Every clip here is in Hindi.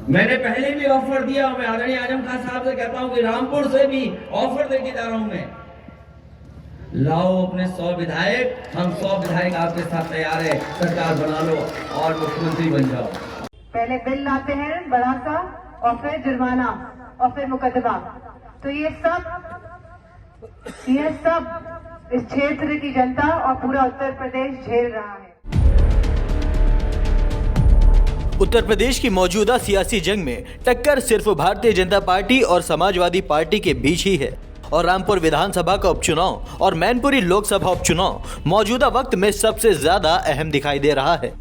मैंने पहले भी ऑफर दिया, मैं आदरणीय आजम खान साहब से कहता हूं कि रामपुर से भी ऑफर देके जा रहा हूं मैं, लाओ अपने 100 विधायक, हम 100 विधायक आपके साथ तैयार है, सरकार बना लो और मुख्यमंत्री बन जाओ। पहले बिल लाते हैं बड़ा सा और फिर जुर्माना और फिर मुकदमा, तो ये सब इस क्षेत्र की जनता और पूरा उत्तर प्रदेश झेल रहा है। उत्तर प्रदेश की मौजूदा सियासी जंग में टक्कर सिर्फ भारतीय जनता पार्टी और समाजवादी पार्टी के बीच ही है और रामपुर विधानसभा का उपचुनाव और मैनपुरी लोकसभा उपचुनाव मौजूदा वक्त में सबसे ज्यादा अहम दिखाई दे रहा है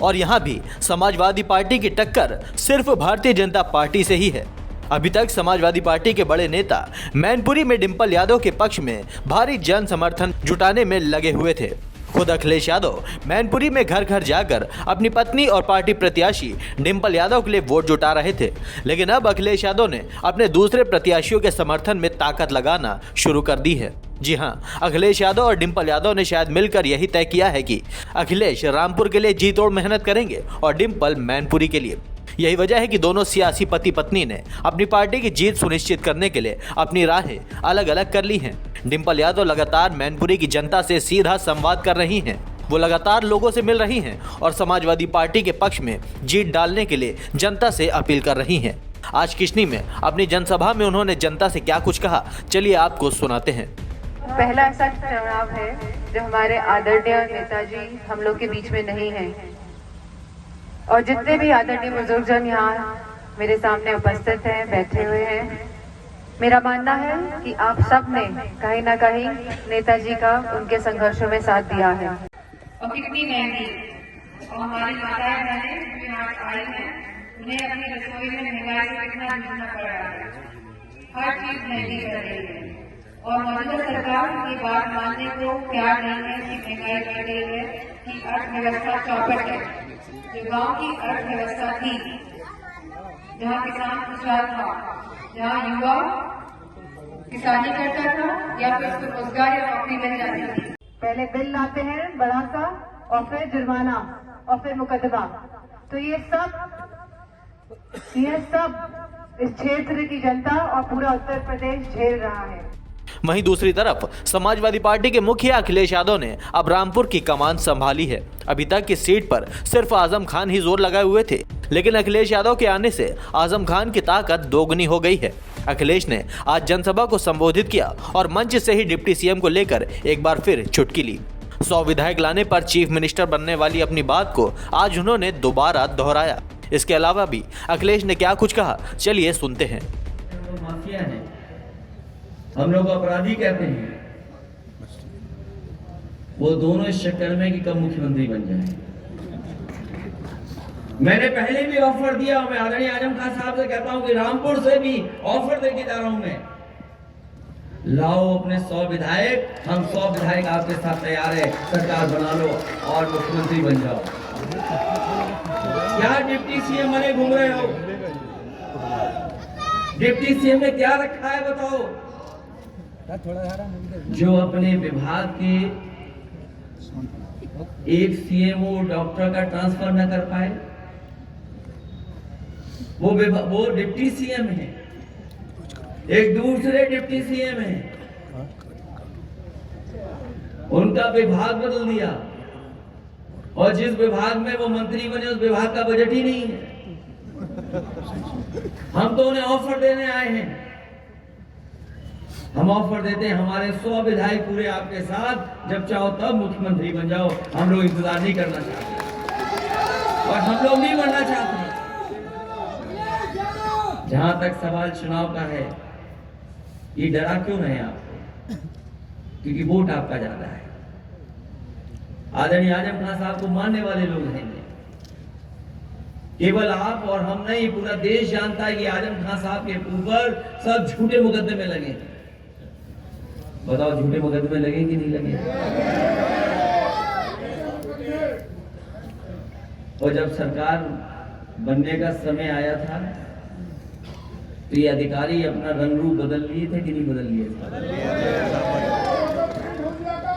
और यहाँ भी समाजवादी पार्टी की टक्कर सिर्फ भारतीय जनता पार्टी से ही है। अभी तक समाजवादी पार्टी के बड़े नेता मैनपुरी में डिंपल यादव के पक्ष में भारी जन समर्थन जुटाने में लगे हुए थे। खुद अखिलेश यादव मैनपुरी में घर घर जाकर अपनी पत्नी और पार्टी प्रत्याशी डिंपल यादव के लिए वोट जुटा रहे थे, लेकिन अब अखिलेश यादव ने अपने दूसरे प्रत्याशियों के समर्थन में ताकत लगाना शुरू कर दी है। जी हां, अखिलेश यादव और डिंपल यादव ने शायद मिलकर यही तय किया है कि अखिलेश रामपुर के लिए जी तोड़ मेहनत करेंगे और डिंपल मैनपुरी के लिए। यही वजह है कि दोनों सियासी पति पत्नी ने अपनी पार्टी की जीत सुनिश्चित करने के लिए अपनी राहें अलग अलग कर ली हैं। डिंपल यादव लगातार मैनपुरी की जनता से सीधा संवाद कर रही हैं। वो लगातार लोगों से मिल रही हैं और समाजवादी पार्टी के पक्ष में जीत डालने के लिए जनता से अपील कर रही हैं। आज किशनी में अपनी जनसभा में उन्होंने जनता से क्या कुछ कहा, चलिए आपको सुनाते हैं। पहला ऐसा चुनाव है जो हमारे आदरणीय नेताजी हम लोग के बीच में नहीं है और जितने भी आदरणीय बुजुर्गजन यहाँ मेरे सामने उपस्थित हैं, बैठे हुए हैं, मेरा मानना है कि आप सब ने कहीं ना कहीं नेताजी का उनके संघर्षों में साथ दिया है। और कितनी महंगी और हमारी माताएं बहनें जो यहाँ आई हैं, उन्हें अपनी रसोई में महंगाई से कितना जूझना पड़ रहा है। हर चीज महंगी कर रही है और मौजूदा सरकार की बात मानने को तैयार नहीं है कि महंगाई बढ़ रही है, कि अर्थव्यवस्था चौपट है। जो गांव की अर्थव्यवस्था थी, जहाँ किसान खुशहाल था, जहाँ युवा किसानी करता था या फिर उसको रोजगार या नौकरी मिल जाती थी। पहले बिल लाते हैं बड़ा सा और फिर जुर्माना और फिर मुकदमा, तो ये सब इस क्षेत्र की जनता और पूरा उत्तर प्रदेश झेल रहा है। वहीं दूसरी तरफ समाजवादी पार्टी के मुखिया अखिलेश यादव ने अब रामपुर की कमान संभाली है। अभी तक इस सीट पर सिर्फ आजम खान ही जोर लगाए हुए थे, लेकिन अखिलेश यादव के आने से आजम खान की ताकत दोगुनी हो गई है। अखिलेश ने आज जनसभा को संबोधित किया और मंच से ही डिप्टी सीएम को लेकर एक बार फिर चुटकी ली। 100 विधायक लाने पर चीफ मिनिस्टर बनने वाली अपनी बात को आज उन्होंने दोबारा दोहराया। इसके अलावा भी अखिलेश ने क्या कुछ कहा, चलिए सुनते हैं। माफिया है, हम लोग अपराधी कहते हैं, वो दोनों इस चक्कर में कि कब मुख्यमंत्री बन जाए। मैंने पहले भी ऑफर दिया, मैं आदरणीय आजम खान साहब से कहता हूं कि रामपुर से भी ऑफर देके जा रहा हूं मैं, लाओ अपने 100 विधायक, हम 100 विधायक आपके साथ तैयार है, सरकार बना लो और मुख्यमंत्री बन जाओ। क्या डिप्टी सीएम बने घूम रहे हो? डिप्टी सीएम ने क्या रखा है बताओ? जो अपने विभाग के एक सीएमओ डॉक्टर का ट्रांसफर न कर पाए, वो डिप्टी सीएम है। एक दूसरे डिप्टी सीएम है, उनका विभाग बदल दिया और जिस विभाग में वो मंत्री बने उस विभाग का बजट ही नहीं है। हम तो उन्हें ऑफर देने आए हैं, हम ऑफर देते हैं हमारे 100 विधायक पूरे आपके साथ, जब चाहो तब मुख्यमंत्री बन जाओ। हम लोग इंतजार नहीं करना चाहते और हम लोग नहीं बनना चाहते। जहां तक सवाल चुनाव का है, ये डरा क्यों है आपको? क्योंकि वोट आपका ज्यादा है। आदरणीय आजम खान साहब को मानने वाले लोग हैं, केवल आप और हम नहीं, पूरा देश जानता है कि आजम खान साहब के ऊपर सब झूठे मुकदमे लगे। बताओ, झूठे मुकदमे लगे कि नहीं लगे? और जब सरकार बनने का समय आया था तो ये अधिकारी अपना रंग रूप बदल लिए थे कि नहीं बदल लिए थे?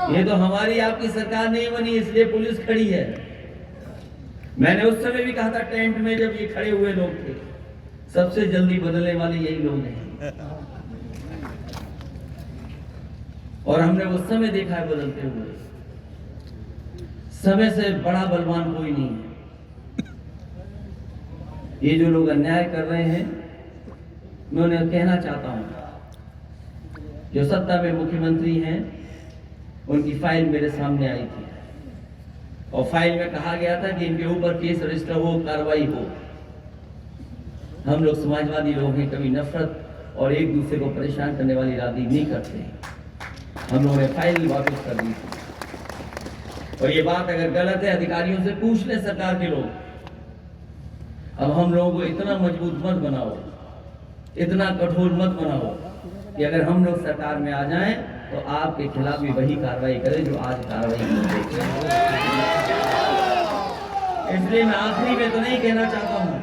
ये तो हमारी आपकी सरकार नहीं बनी, इसलिए पुलिस खड़ी है। मैंने उस समय भी कहा था टेंट में, जब ये खड़े हुए लोग थे, सबसे जल्दी बदलने वाले यही लोग हैं, और हमने वो समय देखा है बदलते हुए। समय से बड़ा बलवान कोई नहीं है। ये जो लोग अन्याय कर रहे हैं, मैं उन्हें कहना चाहता हूं, जो सत्ता में मुख्यमंत्री हैं, उनकी फाइल मेरे सामने आई थी और फाइल में कहा गया था कि इनके ऊपर केस रजिस्टर हो, कार्रवाई हो। हम लोग समाजवादी लोग हैं, कभी नफरत और एक दूसरे को परेशान करने वाली राजनीति नहीं करते। हम लोगों ने फाइल वापस कर दी थी, और ये बात अगर गलत है अधिकारियों से पूछ ले सरकार के लोग। अब हम लोगों को इतना मजबूत मत बनाओ, इतना कठोर मत बनाओ कि अगर हम लोग सरकार में आ जाएं तो आपके खिलाफ भी वही कार्रवाई करें जो आज कार्रवाई की। इसलिए मैं आखिरी में तो नहीं कहना चाहता हूं,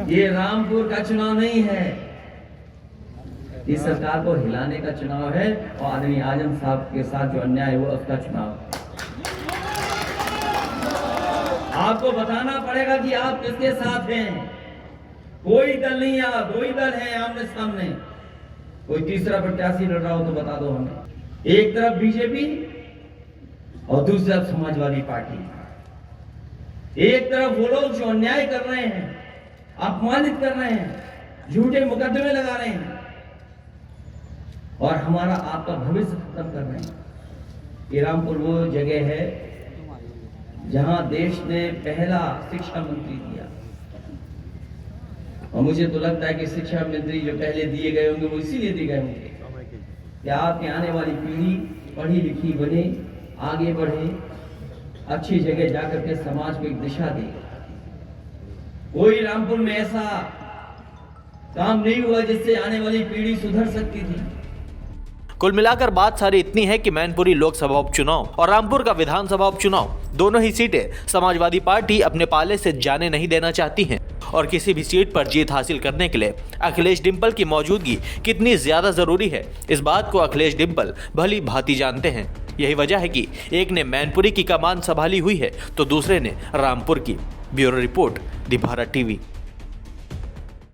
ये रामपुर का चुनाव नहीं है, ये सरकार को हिलाने का चुनाव है, और आदरणीय आजम साहब के साथ जो अन्याय हुआ उसका चुनाव है। आपको बताना पड़ेगा कि आप किसके साथ हैं। कोई दल नहीं है, दो ही दल है आमने सामने। कोई तीसरा प्रत्याशी लड़ रहा हो तो बता दो हमें। एक तरफ बीजेपी और दूसरी तरफ समाजवादी पार्टी। एक तरफ वो लोग जो अन्याय कर रहे हैं, अपमानित कर रहे हैं, झूठे मुकदमे लगा रहे हैं और हमारा आपका भविष्य खत्म कर रहे हैं। ये रामपुर वो जगह है जहां देश ने पहला शिक्षा मंत्री दिया, और मुझे तो लगता है कि शिक्षा मंत्री जो पहले दिए गए होंगे वो इसीलिए दिए गए होंगे कि आपकी आने वाली पीढ़ी पढ़ी लिखी बने, आगे बढ़े, अच्छी जगह जाकर के समाज को एक दिशा दे। कोई रामपुर में ऐसा काम नहीं हुआ जिससे आने वाली पीढ़ी सुधर सकती थी। कुल मिलाकर बात सारी इतनी है कि मैनपुरी लोकसभा उपचुनाव और रामपुर का विधानसभा उपचुनाव, दोनों ही सीटें समाजवादी पार्टी अपने पाले से जाने नहीं देना चाहती हैं, और किसी भी सीट पर जीत हासिल करने के लिए अखिलेश डिंपल की मौजूदगी कितनी ज्यादा जरूरी है, इस बात को अखिलेश डिंपल भली भांति जानते हैं। यही वजह है कि एक ने मैनपुरी की कमान संभाली हुई है तो दूसरे ने रामपुर की। ब्यूरो रिपोर्ट, दी भारत टीवी।